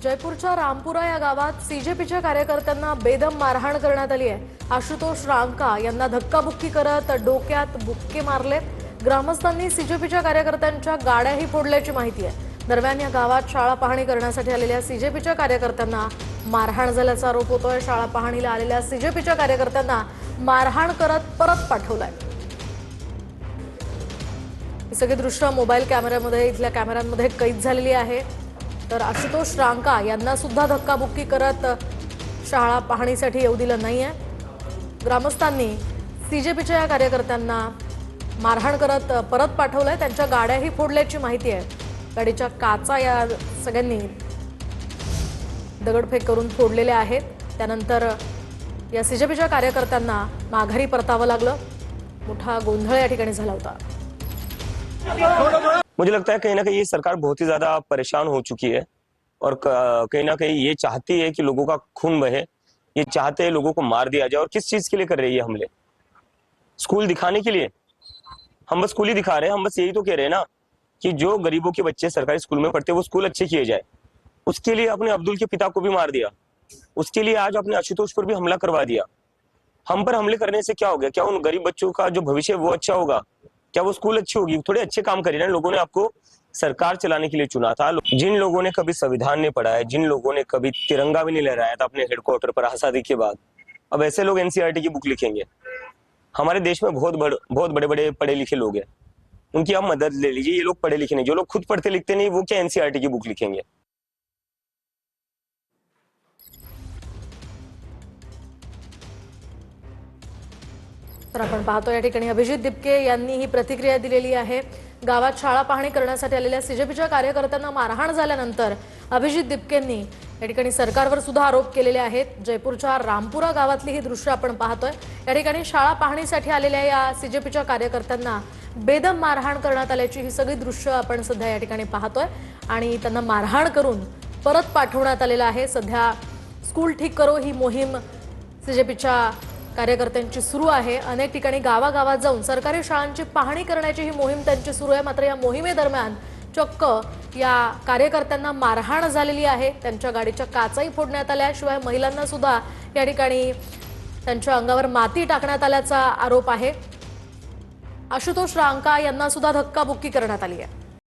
जयपूरच्या रामपुरा या गावात सीजेपीच्या कार्यकर्त्यांना बेदम मारहाण करण्यात आली आहे। आशुतोष रांका यांना धक्काबुक्की करत डोक्यात बुक्के मारलेत। ग्रामस्थांनी सीजेपीच्या कार्यकर्त्यांच्या गाड्याही फोडल्याची माहिती आहे। दरम्यान या गावात शाळा पाहणी करण्यासाठी आलेल्या सीजेपीच्या कार्यकर्त्यांना मारहाण झाल्याचा आरोप होतोय। शाळा पाहणीला आलेल्या सीजेपीच्या कार्यकर्त्यांना मारहाण करत परत पाठवलंय। ही सगळी दृश्य मोबाईल कॅमेऱ्यामध्ये इथल्या कॅमेऱ्यांमध्ये कैद झालेली आहे। तर आशुतोष रांका यांना सुद्धा धक्काबुक्की करत शाळा पाहणीसाठी येऊ दिलं नाहीये। ग्रामस्थांनी सीजेपीच्या या कार्यकर्त्यांना मारहाण करत परत पाठवलंय। त्यांच्या गाड्याही फोडल्याची माहिती आहे। गाडीच्या काचा या सगळ्यांनी दगडफेक करून फोडलेल्या आहेत। त्यानंतर या सीजेपीच्या कार्यकर्त्यांना माघारी परतावं लागलं। मोठा गोंधळ या ठिकाणी झाला होता। मुझे लगता है कहीं ना कहीं ये सरकार बहुत ही ज्यादा परेशान हो चुकी है और कहीं ना कहीं ये चाहती है कि लोगों का खून बहे। ये चाहते हैं लोगों को मार दिया जाए। और किस चीज के लिए कर रही है हमले? स्कूल दिखाने के लिए? हम बस स्कूल ही दिखा रहे हैं। हम बस यही तो कह रहे हैं ना कि जो गरीबों के बच्चे सरकारी स्कूल में पढ़ते हैं वो स्कूल अच्छे किए जाए। उसके लिए अपने अब्दुल के पिता को भी मार दिया। उसके लिए आज अपने आशुतोष पर भी हमला करवा दिया। हम पर हमले करने से क्या हो गया? क्या उन गरीब बच्चों का जो भविष्य है वो अच्छा होगा? क्या वो स्कूल अच्छी होगी? थोड़े अच्छे काम करिए ना। लोगों ने आपको सरकार चलाने के लिए चुना था। जिन लोगों ने कभी संविधान नहीं पढ़ा है, जिन लोगों ने कभी तिरंगा भी नहीं लहराया था अपने हेडक्वार्टर पर आजादी के बाद, अब ऐसे लोग एनसीईआरटी की बुक लिखेंगे। हमारे देश में बहुत बड़े बड़े पढ़े लिखे लोग हैं, उनकी आप मदद ले लीजिए। ये लोग पढ़े लिखे नहीं, जो लोग खुद पढ़ते लिखते नहीं वो क्या एनसीईआरटी की बुक लिखेंगे? तर आपण पाहतो या ठिकाणी अभिजित दिपके यांनी ही प्रतिक्रिया दिलेली आहे। गावात शाळा पाहणी करण्यासाठी आलेल्या सीजेपीच्या कार्यकर्त्यांना मारहाण झाल्यानंतर अभिजित दिपकेंनी या ठिकाणी सरकारवर सुद्धा आरोप केलेले आहेत। जयपूरच्या रामपुरा गावातली ही दृश्य आपण पाहतोय। या ठिकाणी शाळा पाहणीसाठी आलेल्या या सीजेपीच्या कार्यकर्त्यांना बेदम मारहाण करण्यात आल्याची ही सगळी दृश्य आपण सध्या या ठिकाणी पाहतोय आणि त्यांना मारहाण करून परत पाठवण्यात आलेलं आहे। सध्या स्कूल ठीक करो ही मोहीम सीजेपीच्या कार्यकर्त्यांची सुरू आहे। अनेक ठिकाणी गावागावात जाऊन सरकारी शाळांची पाहणी करण्याची ही मोहीम त्यांची सुरू आहे। मात्र या मोहिमेदरम्यान चक्क या कार्यकर्त्यांना मारहाण झालेली आहे। त्यांच्या गाडीच्या काचाही फोडण्यात आल्या। शिवाय महिलांना सुद्धा या ठिकाणी त्यांच्या अंगावर माती टाकण्यात आल्याचा आरोप आहे। आशुतोष रांका यांना सुद्धा धक्काबुक्की करण्यात आली आहे।